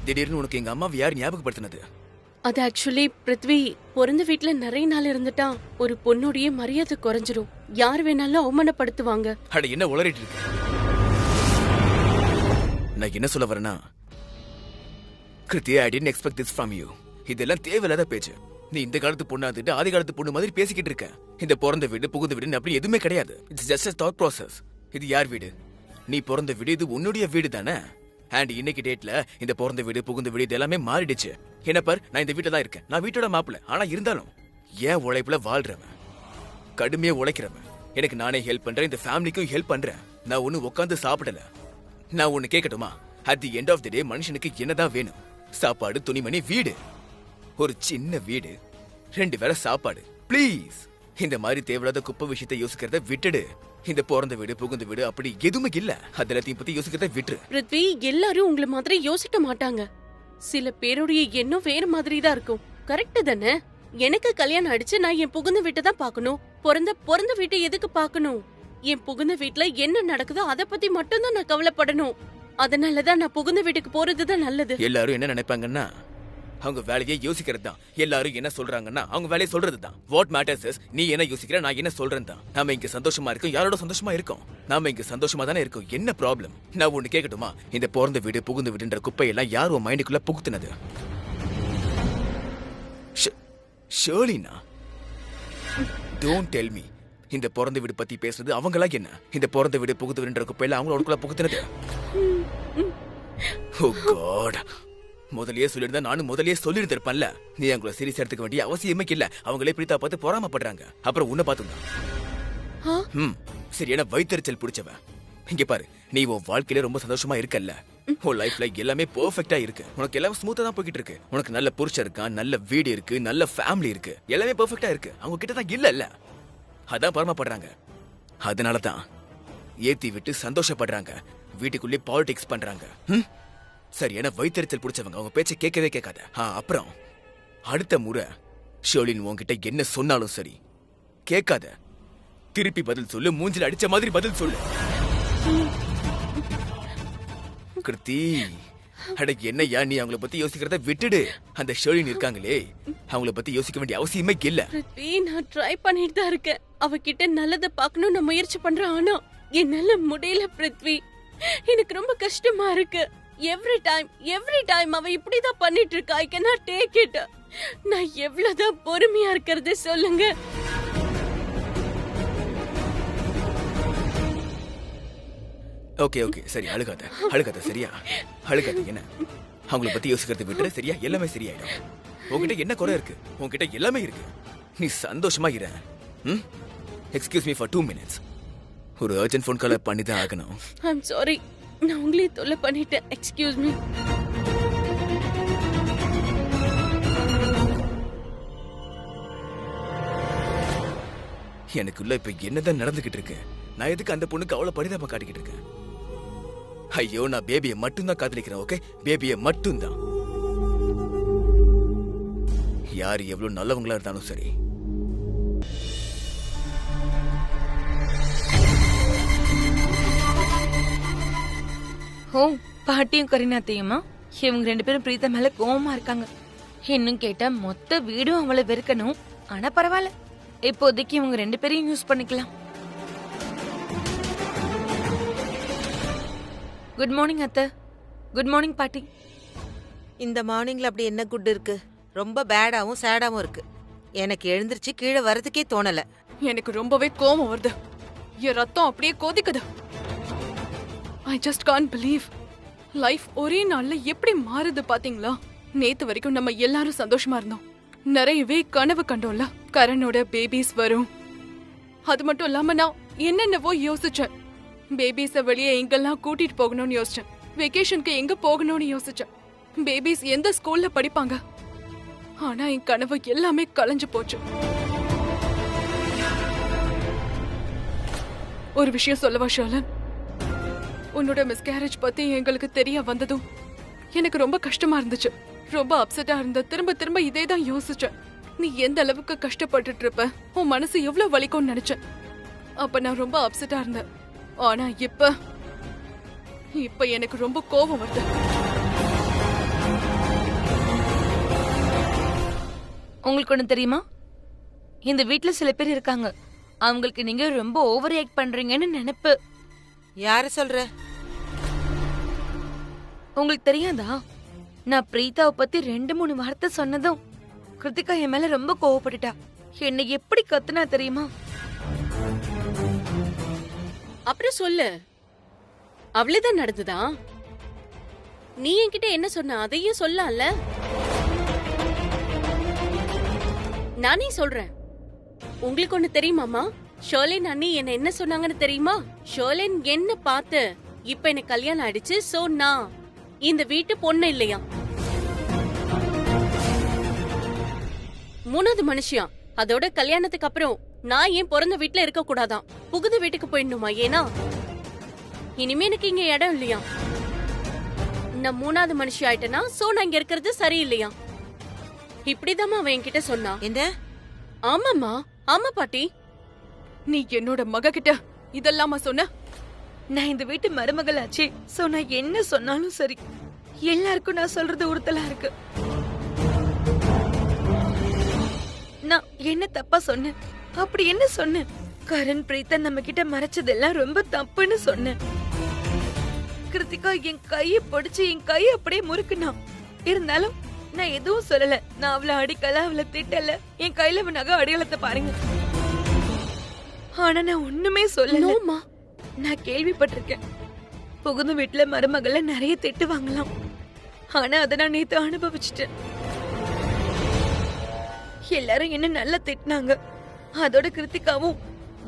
திடீர்னு உனக்கு எங்க அம்மாவை யார் ஞாபகப்படுத்தினது? அது ஆக்சுவலி பிருத்வி பிறந்த வீட்ல நிறைய நாள் இருந்துட்டா ஒரு பொண்ணுடைய மரியாதை குறைஞ்சிரும். யார் வேணாலும் அவமானப்படுத்துவாங்க. அட என்ன உளறிட்டு இருக்கு? நான் என்ன சொல்ல வரேன்னா, Kriti, I didn't expect this from you. இதெல்லாம் தேவையில்லாத பேச்சு. நீ இந்த காலத்து பொண்ணா இருந்துட்டு ஆதி காலத்து பொண்ணு மாதிரி பேசிக்கிட்டு இருக்க. இந்த பிறந்த வீடு புகுந்த வீடு அப்படி எதுவுமே கிடையாது. It's just a thought process. இது யார் வீடு? நீ பிறந்த வீடு, இது உன்னுடைய வீடு தானே. அண்ட் இன்னைக்கு டேட்ல இந்த பிறந்த வீடு புகுந்த வீடு இது எல்லாமே மாறிடுச்சு. என்ன பார், நான் இந்த வீட்டுல தான் இருக்கேன். நான் வீட்டோட மாப்பிள்ள. ஆனா இருந்தாலும் ஏன் உழைப்புல வாழ்றவன், கடுமையா உழைக்கிறவன், எனக்கு நானே ஹெல்ப் பண்றேன், இந்த ஃபேமிலிக்கும் ஹெல்ப் பண்றேன். நான் ஒண்ணு உட்காந்து சாப்பிடல. நான் ஒண்ணு கேட்கட்டுமா? At the end of the day மனுஷனுக்கு என்னதான் வேணும்? சாப்பாடு, துணிமணி, வீடு. ஒரு சின்ன வீடு, 2 வேளை சாப்பாடு. ப்ளீஸ் இந்த மாதிரி தேவையில்லாத குப்பை விஷயத்தை யோசிக்கிறத விட்டுடு. இந்த பிறந்த வீடு புகுந்த வீடு அப்படி எதுவுமே இல்ல. அதெல்லாத்தையும் பத்தி யோசிக்கிறத விட்டுரு. பிருத்வி, எல்லாரும் உங்களை மாதிரி யோசிக்க மாட்டாங்க. சில பேருடைய எண்ணம் வேற மாதிரி தான் இருக்கும். கரெக்ட் தானே? எனக்கு கல்யாணம் ஆயிடுச்சு, நான் என் புகுந்த வீட்டை தான் பாக்கணும். பிறந்த வீட்டை எதுக்கு பாக்கணும்? என் புகுந்த வீட்டுல என்ன நடக்குதோ அதை பத்தி மட்டும் தான் நான் கவலைப்படணும். அதனாலதான் நான் புகுந்த வீட்டுக்கு போறதுதான் நல்லது. எல்லாரும் என்ன நினைப்பாங்கன்னா, அவங்க வேலையை யோசிக்கிறது தான். எல்லாரும் என்ன சொல்றாங்கன்னா அவங்க வேலையை சொல்றது தான். வாட் மேட்டர்ஸ் இஸ் நீ என்ன யோசிக்கிற, நான் என்ன சொல்றேன் தான். நாம இங்க சந்தோஷமா இருக்கோம், யாரோட சந்தோஷமா இருக்கோம்? நாம இங்க சந்தோஷமா தானே இருக்கோம். என்ன ப்ராப்ளம்? நான் ஒண்ணு கேட்கட்டுமா? இந்த பிறந்த வீடு புகுந்த வீடுன்ற குப்பையெல்லாம் யாரும் மைண்டுக்குள்ள புகுத்துனது? Sharlina, don't tell me. இந்த பிறந்த வீடு பத்தி பேசுறது அவங்களா என்ன? இந்த பிறந்த வீடு புகுந்த வீடுன்ற குப்பையில அவங்களோட புகுத்துனது? ஓ காட், முதலியே சொல்லிருந்தா நானும் முதலியே சொல்லிருந்திருப்பேன்ல. நீ அவங்கள சீரியஸ் எடுத்துக்க வேண்டிய அவசியமே இல்ல. அவங்களே பிரீதா பார்த்து பொறாமப்படுறாங்க. அப்புறம் உன்னை பார்த்துதான் சரியான வயிற்றுச்சல் பிடிச்சவன். இங்க பாரு, நீ உன் வாழ்க்கையில ரொம்ப சந்தோஷமா இருக்கல்ல. உன் லைஃப்ல எல்லாமே பெர்ஃபெக்ட்டா இருக்கு. உனக்கு எல்லாம் ஸ்மூத்தா தான் போய்கிட்டு இருக்கு. உனக்கு நல்ல புருஷன் இருக்கான், நல்ல வீடு இருக்கு, நல்ல ஃபேமிலி இருக்கு, எல்லாமே பெர்ஃபெக்ட்டா இருக்கு. அவங்க கிட்ட தான் இல்ல. அதான் பொறாமப்படுறாங்க. அதனாலதான் ஏத்தி விட்டு சந்தோஷப்படுறாங்க. வீட்டுக்குள்ளே பாலிடிக்ஸ் பண்றாங்க. சரியான வயிற்றுச்சல் பிடிச்சவங்க. அவங்க பேச்சை கேட்கவே கேட்காத. அப்புறம் அடுத்த முறை ஷர்லின் உன்கிட்ட என்ன சொன்னாலும் சரி கேட்காத. திருப்பி பதில் சொல்லு. மூஞ்சில அடிச்ச மாதிரி பதில் சொல்லு. கிருத்தி, அட என்னையா நீ அவங்கள பத்தி யோசிக்கிறத விட்டுடு. அந்த ஷர்லின் இருக்காங்களே, அவங்கள பத்தி யோசிக்க வேண்டிய அவசியமே இல்ல. நான் ட்ரை பண்ணிட்டு தான் இருக்கேன். அவகிட்ட நல்லதை பார்க்கணும் நான் முயற்சி பண்றேன். ஆனா என்னால முடியல பிருத்வி. எனக்கு ரொம்ப கஷ்டமா இருக்கு. எவ்ரி டைம் அவ இப்படிதான் பண்ணிட்டு இருக்கா. I cannot take it. நான் எவ்வளவுதான் பொறுமையா இருக்கிறது சொல்லுங்க. ஓகே சரி, அழுகாத சரியா? அழுகாத. என்ன அவங்கள பத்தி யோசிக்கிறத விட்டுற சரியா? எல்லாமே சரியாயிடும். உன்கிட்ட என்ன குறை இருக்கு? உன்கிட்ட எல்லாமே இருக்கு. நீ சந்தோஷமா இரு. Excuse me for 2 minutes. ஒரு அர்ஜென்ட் ஃபோன் கால் பண்ணி தான் ஆகணும். I'm sorry. நான் உங்களே தொல்லை பண்ணிட்டேன். Excuse me. எனக்குள்ள இப்ப என்னதான் நடந்துகிட்டு இருக்கு? நான் எதுக்கு அந்த பொண்ணுக்கு அவ்வளவு பரிதாபம் காட்டிக்கிட்டு இருக்கேன்? ஐயோ, நான் பேபியை மட்டும்தான் காதலிக்கிறேன். ஓகே, பேபியை மட்டும்தான். யார் எவ்வளவு நல்லவங்களா இருந்தாலும் சரி. ஓ, பாட்டியும் கரீனாத்தையுமா? இவங்க 2 பேரும் பிரீதா மேல கோவமா இருக்காங்க. இன்னும் கேட்டா மொத்த வீடும் அவளை வெறுக்கணும். ஆனா பரவாயில்ல, இப்போதைக்கு இவங்க 2 பேரையும் யூஸ் பண்ணிக்கலாம். குட் மார்னிங் அத்தை. குட் மார்னிங் பாட்டி. இந்த மார்னிங்ல அப்படி என்ன குட் இருக்கு? ரொம்ப பேடாவும் சேடாவும் இருக்கு. எனக்கு எழுந்திருச்சு கீழே வரதுக்கே தோணல. எனக்கு ரொம்பவே கோவம் வருது. என் ரத்தம் அப்படியே கொதிக்குது. I just can't believe. Life ஒரே நாள்ல எப்படி மாறுது பாத்தீங்களா? நேத்து வரைக்கும் நம்ம எல்லாரும் சந்தோஷமா இருந்தோம். நிறையவே கனவு கண்டோம்ல. கரனோட பேபிஸ் வரும். அது மட்டும் இல்லாம நான் என்னென்னவோ யோசிச்சேன். பேபிஸ வெளியே எங்கெல்லாம் கூட்டிட்டு போகணும்னு யோசிச்சேன். வெக்கேஷனுக்கு எங்க போகணும்னு யோசிச்சேன். பேபிஸ் எந்த ஸ்கூல்ல படிப்பாங்க. ஆனா என் கனவு எல்லாமே கலைஞ்சு போச்சு. ஒரு விஷயம் சொல்லவா ஷர்லன்? உன்னோட மிஸ்கேரேஜ் பத்தி எங்களுக்கு தெரிய வந்ததும் எனக்கு ரொம்ப கஷ்டமா இருந்துச்சு. ரொம்ப அப்செட்டா இருந்த. திரும்ப இதேதான் யோசிச்சேன். நீ எந்த அளவுக்கு கஷ்டப்பட்டுட்டு இருப்ப, உன் மனசு எவ்வளவு வலிக்கும்னு நினைச்சேன். அப்ப நான் ரொம்ப அப்செட்டா இருந்தேன். ஆனா இப்ப எனக்கு ரொம்ப கோபம் வருது. உங்களுக்கு ஒண்ணு தெரியுமா? இந்த வீட்ல சில பேர் இருக்காங்க, அவங்களுக்கு நீங்க ரொம்ப ஓவர் ரியாக்ட் பண்றீங்கன்னு நினைப்பு. யார சொல்ற? உங்களுக்கு தெரியாதா? நான் பிரீதாவை பத்தி 2-3 வார்த்தை சொன்னதும் கிருத்திகா என் மேல ரொம்ப கோவப்பட்டுட்டா. என்னை எப்படி கத்துனா தெரியுமா? அப்புறம் சொல்லு, அவ்வளவுதான் நடந்ததா? நீ என்கிட்ட என்ன சொன்ன அதையும் சொல்லலாம்ல. நானே சொல்றேன். உங்களுக்கு ஒண்ணு தெரியுமாமா? ஷர்லின் அண்ணி என்ன சொன்னாங்கன்னு தெரியுமா? ஷர்லின் என்ன பார்த்து இப்ப எனக்கு கல்யாணம் ஆயிடுச்சு, சோ நான் இந்த வீட்டு பொண்ணு இல்லையா, 3வது மனுஷியா. அதோட கல்யாணத்துக்கு அப்புறம் நான் ஏன் பிறந்த வீட்டுல இருக்க கூடாதான், புகுந்த வீட்டுக்கு போயிடணுமா? ஏன்னா இனிமே எனக்கு இங்க இடம் இல்லையா. நான் 3வது மனுஷி ஆயிட்டேனா, சோ நான் இங்க இருக்கிறது சரியில்லையா. இப்படிதாம்மா அவன் என்கிட்ட சொன்னா. என்ன? ஆமாமா, ஆமா பாட்டி. நீ என்னோட மக கிட்ட இதெல்லாமா சொன்ன? நான் இந்த வீட்டு மருமகள் ஆச்சே, சோ நான் என்ன சொன்னாலும் சரி. எல்லாருக்கும் நான் சொல்றது உறுத்தலா இருக்கு. நான் என்ன தப்பா சொன்னேன்? அப்படி என்ன சொன்னேன்? கரண் பிரீத்தன் நம்ம கிட்ட மறைச்சதெல்லாம் ரொம்ப தப்புன்னு சொன்னேன். கிருத்திகா என் கையை பிடிச்சு என் கையை அப்படியே முறுக்குனா. இருந்தாலும் நான் எதுவும் சொல்லல. நான் அவளை அடிக்கல, அவளை திட்டல. என் கையில நகை அடையாளத்தை பாருங்க. ஆனா நான் ஒண்ணுமே சொல்லல. நான் கேள்விப்பட்டிருக்கேன், புகுந்த வீட்டுல மருமகளை நிறைய திட்டு வாங்கலாம். ஆனா அதை நான் நேத்து அனுபவிச்சுட்டேன். எல்லாரும் என்ன நல்லா திட்டினாங்க. அதோட கிருத்திகாவும்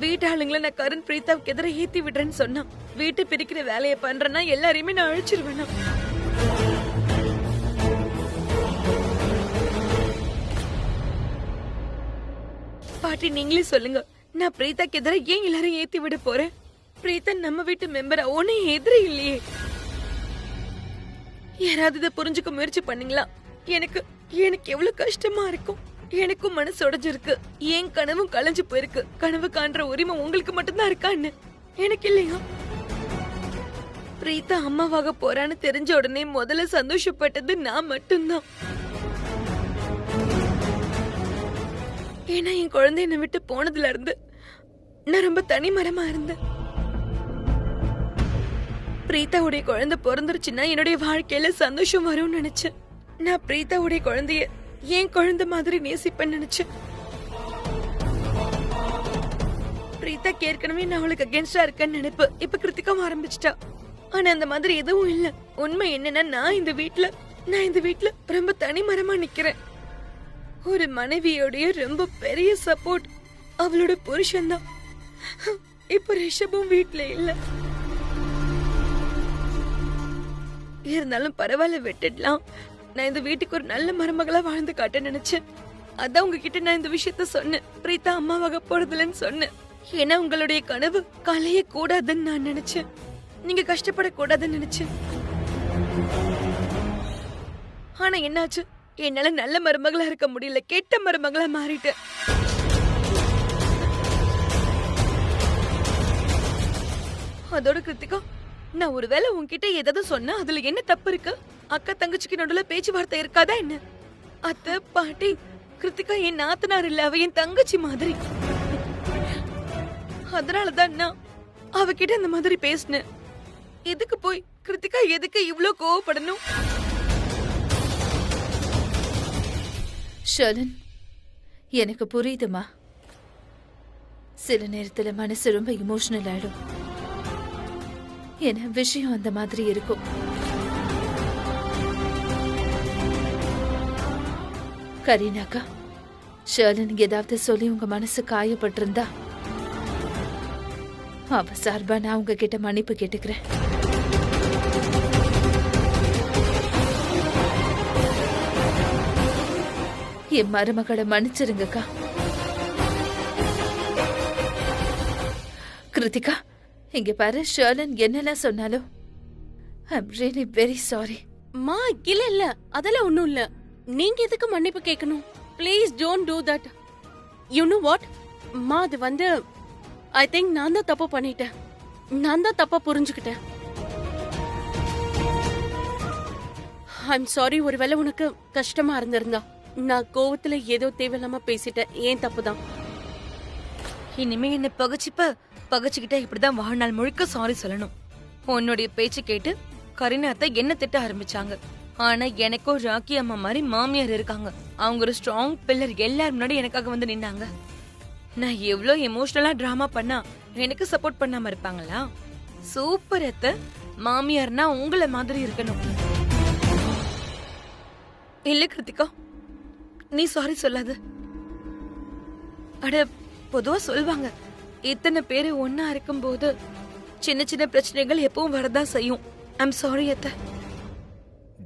வீட்டாளுங்களை நான் கரண் பிரீதாவுக்கு எதிர ஏத்தி விடுறேன்னு சொன்னான். வீட்டு பிரிக்கிற வேலையை பண்றேன்னா எல்லாரையுமே நான் அழிச்சிருவேனா. பாட்டி நீங்களே சொல்லுங்க, நான் பிரீதாக்கு எதிர ஏன் எல்லாரும் ஏத்தி விட போறேன்? பிரீதா நம்ம வீட்டு மெம்பரா, ஒன்னே எதிர இல்லையே. யாராவது இதை புரிஞ்சுக்க முயற்சி பண்ணீங்களா? எனக்கு எனக்கு எவ்வளவு கஷ்டமா இருக்கும். எனக்கும் மனசு உடைஞ்சிருக்கு. என் கனவும் கலைஞ்சு போயிருக்கு. கனவு காண்ற உரிமை உங்களுக்கு மட்டும்தான் இருக்கான்னு எனக்கு இல்லையா? பிரீதா அம்மாவாக போறான்னு தெரிஞ்ச உடனே முதல்ல சந்தோஷப்பட்டது நான் மட்டும்தான். ஏன்னா என் குழந்தை என்னை விட்டு போனதுல இருந்து நான் ரொம்ப தனிமரமா இருந்தேன். பிரீதாவுடைய குழந்தை பிறந்துருச்சுன்னா என்னுடைய வாழ்க்கையில சந்தோஷம் வரும்னு நினைச்சேன். நான் பிரீதாவுடைய குழந்தைய என் குழந்தை மாதிரி நேசிப்பேன்னு நினைச்சேன். பிரீதா ஏற்கனவே நான் அவளுக்கு அகேன்ஸ்டா இருக்கேன்னு நினைப்பு இப்ப கிருத்திகாவும் ஆரம்பிச்சிட்டா. ஆனா அந்த மாதிரி எதுவும் இல்ல. உண்மை என்னன்னா நான் இந்த வீட்டுல ரொம்ப தனிமரமா நிக்கிறேன். ஒரு மனைவியோடைய ரொம்ப பெரிய சப்போர்ட் அவளோட புருஷன் தான். இப்ப ரிஷபும் வீட்டுல இல்ல. இருந்தாலும் பரவாயில்ல, விட்டுடலாம். நான் இந்த வீட்டுக்கு ஒரு நல்ல மருமகளா வாழ்ந்து காட்ட நினைச்சேன். அதான் உங்ககிட்ட நான் இந்த விஷயத்த சொன்னேன். பிரீதா அம்மாவாக போறதுலன்னு சொன்னேன். ஏன்னா உங்களுடைய கனவு கலைய கூடாதுன்னு நான் நினைச்சேன். நீங்க கஷ்டப்படக்கூடாதுன்னு நினைச்சேன். ஆனா என்னாச்சு? என்னால நல்ல மருமகளா இருக்க முடியல, கெட்ட மருமகளா மாறிட்டேன். அதோட கிருத்திகா, நான் ஒருவேளை உன்கிட்ட ஏதாவது சொன்னா அதுல என்ன தப்பு இருக்கு? அக்கா தங்கச்சிக்கு நடுவுல பேச்சுவார்த்தை இருக்காதா என்ன? அத்தை பாட்டி, கிருத்திகா என் நாத்தனார் இல்ல, அவ என் தங்கச்சி மாதிரி. அதனாலதான் நான் அவகிட்ட இந்த மாதிரி பேசினேன். எதுக்கு போய் கிருத்திகா எதுக்கு இவ்ளோ கோவப்படணும்? ஷர்லின், எனக்கு புரியுதுமா. சில நேரத்துல மனசு ரொம்ப இமோஷனல் ஆயிடும். என்ன விஷயம் அந்த மாதிரி இருக்கும். கரீனாக்கா, ஷர்லின் ஏதாவது சொல்லி உங்க மனசு காயப்பட்டிருந்தா அவ சார்பா நான் உங்ககிட்ட மன்னிப்பு கேட்டுக்கிறேன். என் மருமகளை மன்னிச்சிருங்கக்கா. கிருத்திகா, இங்க பாரு, ஷர்லின் என்னெல்லாம் சொன்னாலும் ஐம் ரியலி வெரி சாரி. மா, இல்ல அதெல்லாம் ஒண்ணும் இல்ல. நீங்க எதுக்கு மன்னிப்பு கேட்கணும்? Please don't do that. You know what மா, அது வந்து ஐ திங்க் நான் தான் தப்பு பண்ணிட்டேன். நான் தான் தப்பா புரிஞ்சுக்கிட்டேன். I'm sorry. ஒருவேளை உனக்கு கஷ்டமா இருந்திருந்தா நான் கோவத்துல ஏதோ தேவையில்லாம பேசிட்டேன், ஏன் தப்புதான். இனிமே என்ன பகச்சுக்கிட்டா இப்படிதான் வாழ்நாள் முழுக்க சாரி சொல்லணும். உன்னுடைய பேச்சு கேட்டு கரீனா அத்தை என்ன திட்ட ஆரம்பிச்சாங்க. ஆனா எனக்கும் ராக்கி அம்மா மாதிரி மாமியார் இருக்காங்க. அவங்க ஒரு ஸ்ட்ராங் பில்லர், எல்லாரும் முன்னாடி எனக்காக வந்து நின்னாங்க. நான் எவ்வளவு எமோஷனலா டிராமா பண்ணா எனக்கு சப்போர்ட் பண்ணாம இருப்பாங்களா? சூப்பர் அத்தை, மாமியார்னா உங்களை மாதிரி இருக்கணும். இல்ல கிருத்திகா, நீ சாரி சொல்லாத. அட, பொதுவா சொல்வாங்க, இத்தனை பேரு ஒன்னா இருக்கும்போது சின்ன சின்ன பிரச்சனைகள் எப்பவும் வரதான் செய்யும். ஐம் சாரி அத்தை.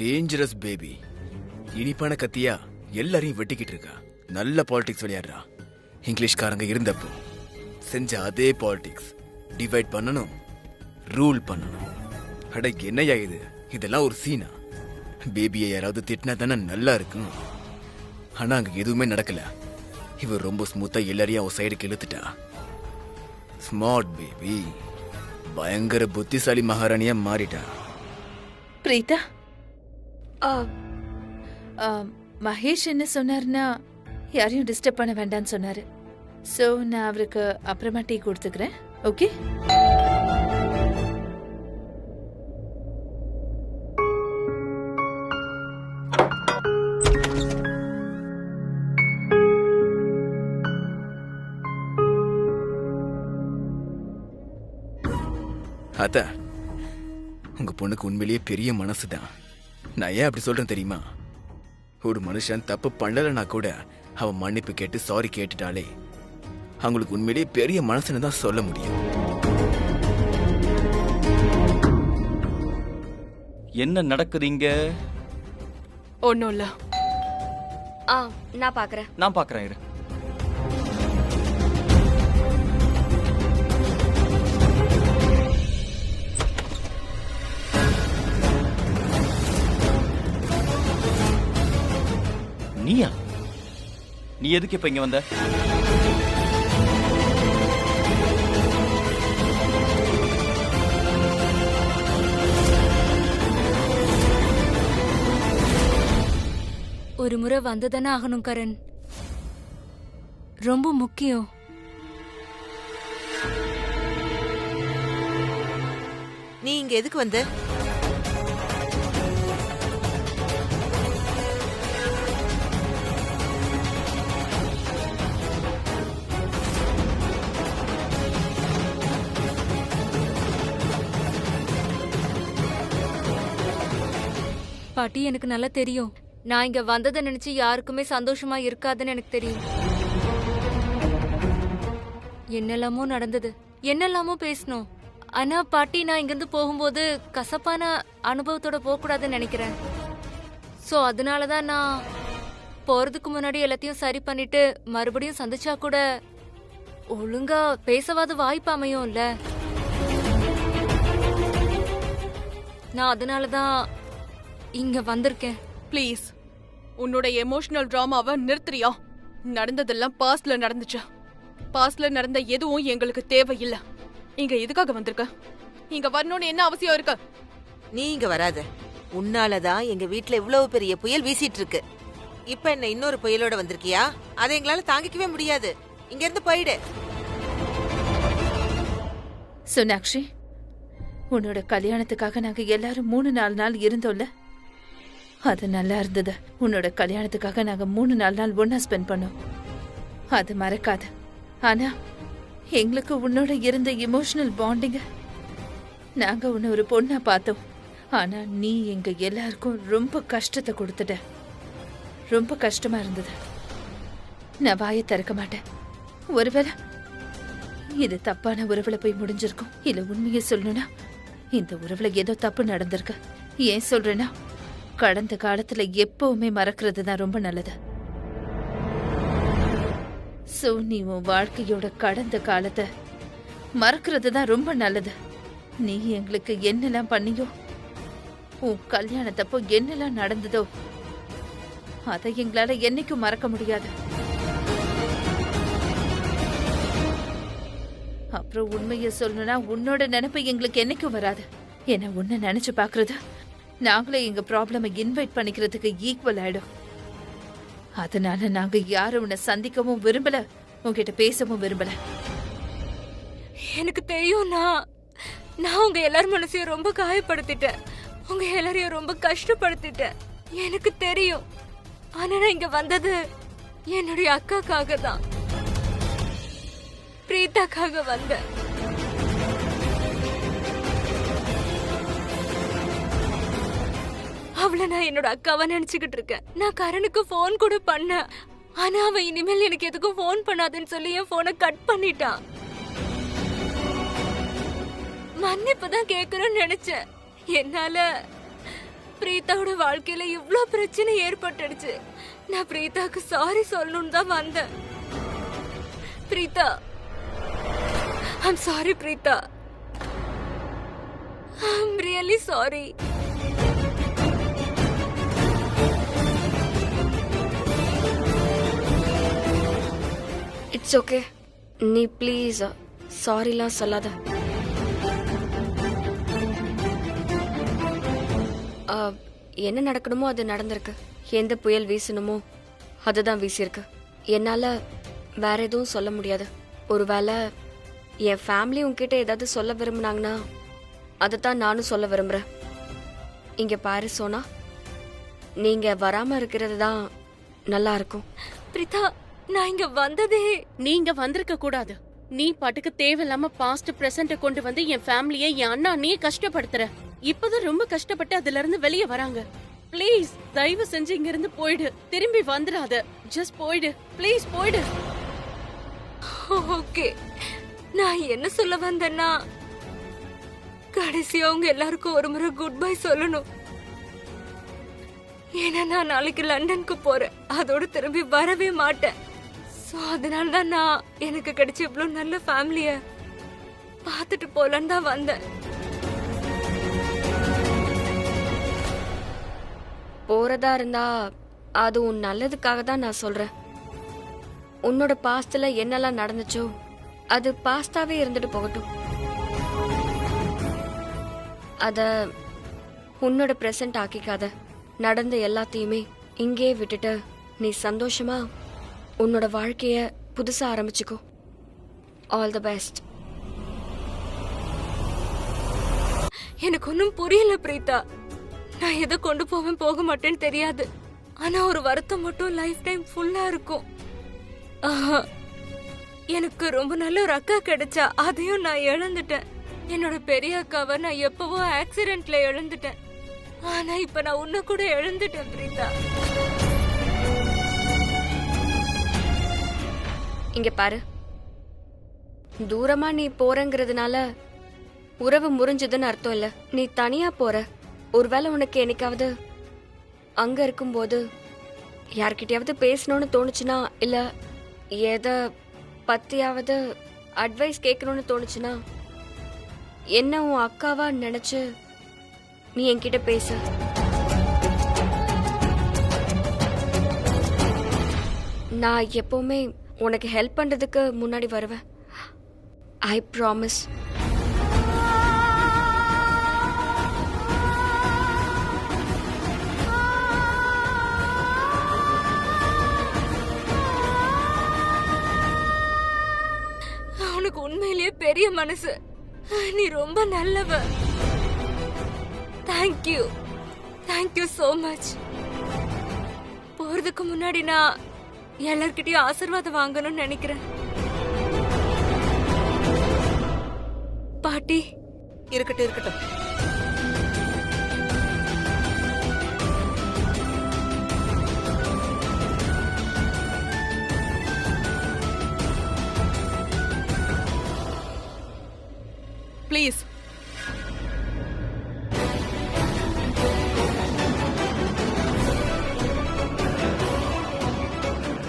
Dangerous baby. இனிப்பான கத்தியா எல்லாரையும் வெட்டிக்கிட்டு இருக்கா. நல்ல பாலிடிக்ஸ் விளையாடுறா. இங்கிலீஷ்காரங்க இருந்தப்போ செஞ்ச அதே பாலிடிக்ஸ். டிவைட் பண்ணணும், ரூல் பண்ணணும். அட என்னையா இது? இதெல்லாம் ஒரு சீனா? பேபியை யாராவது திட்டினா தானே நல்லா இருக்கும். ஆனா அங்க எதுவுமே நடக்கல. இவ ரொம்ப ஸ்மூத்தா எல்லாரையும் அவ சைடுக்கு இழுத்துட்டா. Smart baby. பயங்கர புத்திசாலி மகாராணியா மாறிட்டா. பிரீதா, மகேஷ் என்ன சொன்னார்னா யாரையும் டிஸ்டர்ப் பண்ண வேண்டாம்னு சொன்னாரு. ஸோ நான் அவருக்கு அப்புறமா டீ கொடுத்துக்கிறேன். ஓகே? அத்தா, உங்க பொண்ணுக்கு உண்மையிலேயே பெரிய மனசுதான். நான் ஏன் அப்படி சொல்றேன் தெரியுமா? ஒரு மனுஷன் தப்பு பண்ணலனா கூட அவன் மன்னிப்பு கேட்டு சாரி கேட்டுட்டாலே அவங்களுக்கு உண்மையிலேயே பெரிய மனசுன்னு தான் சொல்ல முடியும். என்ன நடக்குதுங்க? ஒன்னும் இல்ல. நான் பாக்குறேன். நான் பாக்குறேன் இரு. நீயா? நீ எதுக்கு இப்ப இங்க வந்த? ஒரு முறை வந்துதானே ஆகணும் கரண். ரொம்ப முக்கியம். நீ இங்க எதுக்கு வந்த? பாட்டி, எனக்கு நல்லா தெரியும். நான் இங்க வந்ததை நினைச்சு யாருக்குமே சந்தோஷமா இருக்காதுன்னு எனக்கு தெரியும். என்னெல்லாமோ நடந்தது, என்னெல்லாமோ பேசணும். ஆனா பாட்டி, நான் இங்கிருந்து போகும்போது கசப்பான அனுபவத்தோட போக கூடாதுன்னு நினைக்கிறேன். சோ அதனாலதான் நான் போறதுக்கு முன்னாடி எல்லாத்தையும் சரி பண்ணிட்டு மறுபடியும் சந்திச்சா கூட ஒழுங்கா பேசவாத வாய்ப்பு அமையும் இல்ல. நான் அதனாலதான் இங்க வந்திருக்கேன். ப்ளீஸ், உன்னோட எமோஷனல் டிராமாவை நிறுத்துறியா? நடந்ததெல்லாம் பாஸ்ட்ல நடந்துச்சு. பாஸ்ட்ல நடந்த எதுவும் எங்களுக்கு தேவையில்லை. இங்க எதுக்காக வந்திருக்க? இங்க வரணும்னு என்ன அவசியம் இருக்கு? நீ இங்க வராத. உன்னாலதான் எங்க வீட்ல இவ்வளவு பெரிய புயல் வீசிட்டு இருக்கு. இப்ப என்ன இன்னொரு புயலோட வந்திருக்கியா? அதை எங்களால தாங்கிக்கவே முடியாது. இங்க இருந்து போயிடு. சோனாக்ஷி, உன்னோட கல்யாணத்துக்காக நாங்க எல்லாரும் 3-4 நாள் இருந்தோம்ல, அது நல்லா இருந்தது. உன்னோட கல்யாணத்துக்காக நாங்க 3-4 நாள் ஒன்னா ஸ்பெண்ட் பண்ணோம். அது மறக்காது. ஆனா எங்களுக்கு உன்னோட இருந்த எமோஷனல் பாண்டிங்க, நாங்க உன்னை ஒரு பொண்ணா பார்த்தோம். ஆனா நீ எங்க எல்லாருக்கும் ரொம்ப கஷ்டத்தை கொடுத்துட்ட. ரொம்ப கஷ்டமா இருந்தது. நான் வாயை திறக்க மாட்டேன். ஒருவேளை இது தப்பான உறவுல போய் முடிஞ்சிருக்கும். இல்ல, உண்மையை சொல்லணும்னா இந்த உறவுல ஏதோ தப்பு நடந்திருக்கு. ஏன் சொல்றேன்னா, கடந்த காலத்துல எப்பவுமே மறக்கிறது தான் ரொம்ப நல்லது. சோ நீ உன் வாழ்க்கையோட கடந்த காலத்தை மறக்கிறது தான் ரொம்ப நல்லது. நீ எங்களுக்கு என்னெல்லாம் பண்ணியோ, உன் கல்யாணத்தப்போ என்னெல்லாம் நடந்ததோ, அதை எங்களால என்னைக்கும் மறக்க முடியாது. அப்புறம் உண்மையை சொல்லணும்னா உன்னோட நினைப்பு எங்களுக்கு என்னைக்கும் வராது. ஏன்னா உன்னை நினைச்சு பாக்குறது நாங்களே எங்க ப்ராப்ளமை இன்வைட் பண்ணிக்கிறதுக்கு ஈக்குவல் ஆயிடும். அதனால நாங்க யாரும் உன்னை சந்திக்கவும் விரும்பல, உன்கிட்ட பேசவும் விரும்பல. எனக்கு தெரியும், நான் உங்க எல்லார் மனசையும் ரொம்ப காயப்படுத்திட்டேன், உங்க எல்லாரையும் ரொம்ப கஷ்டப்படுத்திட்டேன், எனக்கு தெரியும். ஆனா நான் இங்க வந்தது என்னுடைய அக்காக்காக தான், பிரீதாக்காக வந்தேன். அவளை நான் என்னோட அக்காவா நினைச்சுக்கிட்டு இருக்கேன். நான் கரனுக்கு போன் கூட பண்ணேன், ஆனா அவன் இனிமேல் எனக்கு எதுக்கும் போன் பண்ணாதுன்னு சொல்லி என் போனை கட் பண்ணிட்டான். மன்னிப்பு தான் கேட்கணும்னு நினைச்சேன். என்னால பிரீதாவோட வாழ்க்கையில இவ்ளோ பிரச்சனை ஏற்பட்டுடுச்சு. நான் பிரீதாக்கு சாரி சொல்லணும்னு தான் வந்தேன். Preetha, I'm sorry Preetha, I'm really sorry. It's okay, நீ ப்ளீஸ் சாரிலாம் சொல்லாத. என்ன நடக்கணுமோ அது நடந்திருக்கு. எந்த புயல் வீசணுமோ அதுதான் வீசியிருக்கு. என்னால வேற எதுவும் சொல்ல முடியாது. ஒருவேளை என் ஃபேமிலி உங்ககிட்ட ஏதாவது சொல்ல விரும்புனாங்கன்னா அதைத்தான் நானும் சொல்ல விரும்புறேன். இங்க பாரு சோனா, நீங்க வராம இருக்கிறது தான் நல்லா இருக்கும். பிரீதா, நான் இங்க வந்ததே நீங்க வந்திருக்க கூடாது. நீ பாட்டுக்கு தேவையில்லாம பாஸ்ட் பிரசன்ட கொண்டு வந்து என் ஃபேமிலியை, என் அண்ணா நீ கஷ்டப்படுத்துற. இப்பதான் ரொம்ப கஷ்டப்பட்டு அதுல இருந்து வெளியே வராங்க. ப்ளீஸ் தயவு செஞ்சு இங்க இருந்து போயிடு, திரும்பி வந்துடாத. ஜஸ்ட் போயிடு, ப்ளீஸ் போயிடு. ஓகே, நான் என்ன சொல்ல வந்தேன்னா, கடைசியா அவங்க எல்லாருக்கும் ஒரு முறை குட் பை சொல்லணும். ஏன்னா நான் நாளைக்கு லண்டனுக்கு போறேன், அதோட திரும்பி வரவே மாட்டேன். சோ அதனாலதான் நான் எனக்கு கிடைச்ச இவ்வளவு நல்ல ஃபேமிலிய பார்த்துட்டு போலான்னு தான் வந்தேன். போறதா இருந்தா அது உன் நல்லதுக்காக தான் நான் சொல்றேன். உன்னோட பாஸ்ட்ல என்னெல்லாம் நடந்துச்சோ அது பாஸ்டாவே இருந்துட்டு போகட்டும். அத உன்னோட பிரசன்ட் ஆக்கிக்காத. நடந்த எல்லாத்தையுமே இங்கே விட்டுட்டு நீ சந்தோஷமா உன்னோட வாழ்க்கைய புதுசா ஆரம்பிச்சுக்கோ. All the best. எனக்கு ஒன்னும் புரியல பிரீதா. நான் எதை கொண்டு போவேன் போக மாட்டேன்னு தெரியாது. ஆனா ஒரு வருத்தம் மட்டும் லைஃப் டைம் ஃபுல்லா இருக்கும். எனக்கு ரொம்ப நல்ல ஒரு அக்கா கிடைச்சா, அதையும் நான் இழந்துட்டேன். என்னோட பெரிய அக்காவை நான் எப்பவோ ஆக்சிடென்ட்ல இழந்துட்டேன். ஆனா இப்ப நான் உன்னை கூட இழந்துட்டேன் பிரீதா. இங்க பாரு, தூரமா நீ போறங்கிறதுனால உறவு முறிஞ்சதுன்னு அர்த்தம் இல்ல. நீ தனியா போற. ஒருவேளை உனக்கு என்னைக்காவது அங்க இருக்கும்போது யார்கிட்டயாவது பேசணும்னு தோணுச்சுன்னா, இல்ல எத பத்தியாவது அட்வைஸ் கேட்கணும்னு தோணுச்சுன்னா, என்ன உன் அக்காவா நினைச்சு நீ என்கிட்ட பேசு. நான் எப்பவுமே உனக்கு ஹெல்ப் பண்றதுக்கு முன்னாடி வருவேன். I promise. உனக்கு உண்மையிலேயே பெரிய மனசு. நீ ரொம்ப நல்லவ. Thank you, thank you so much. போறதுக்கு முன்னாடி நான் எல்லார்கிட்டயும் ஆசீர்வாதம் வாங்கணும்னு நினைக்கிறேன். பாட்டி. இருக்கட்டும் இருக்கட்டும். ப்ளீஸ்.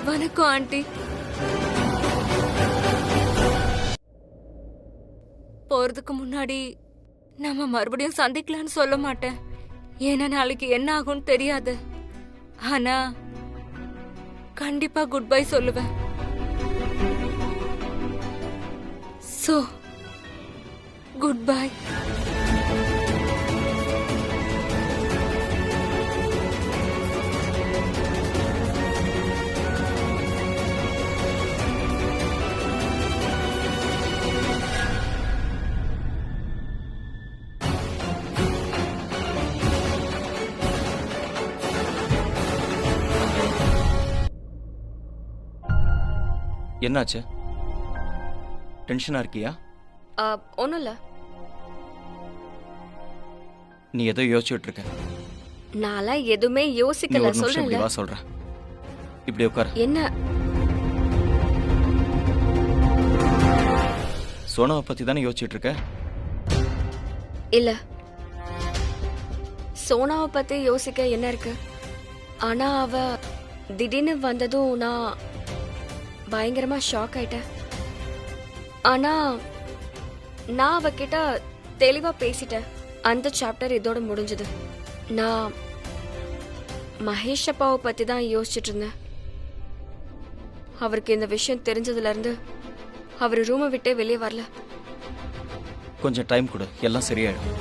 வணக்கம் ஆண்டி. போறதுக்கு முன்னாடி நம்ம மறுபடியும் சந்திக்கலாம்னு சொல்ல மாட்டேன். ஏன்னா நாளைக்கு என்ன ஆகும்னு தெரியாது. ஆனா கண்டிப்பா குட் பை சொல்லுவேன். So good bye. என்னாச்சு? டென்ஷனா இருக்கியா? ஒன்றும் இல்லை. நீ ஏதோ யோசிச்சுட்டு இருக்க. நான்லாம் எதுவுமே நீ யோசிக்கல. ஒரு நிமிஷம் இப்படி சொல்றேன்ல. வா சொல்றேன். இப்படி உட்கார. என்ன? சோனாவை பத்தி தானே யோசிச்சுட்டு இருக்க? இல்ல, சோனாவை பத்தி யோசிக்க என்ன இருக்கு? ஆனா அவ திடீர்னு வந்ததும் நான் பயங்கரமா ஷாக் ஆயிட்டேன். ஆனா நான் அவகிட்ட தெளிவா பேசிட்டேன். அந்த சாப்டர் இதோட முடிஞ்சது. நான் மகேஷ் அப்பாவை பத்தி தான் யோசிச்சுட்டு இருந்தேன். அவருக்கு இந்த விஷயம் தெரிஞ்சதுல இருந்து அவர் ரூமை விட்டே வெளியே வரல. கொஞ்சம் டைம் கொடு, எல்லாம் சரியாயிடும்.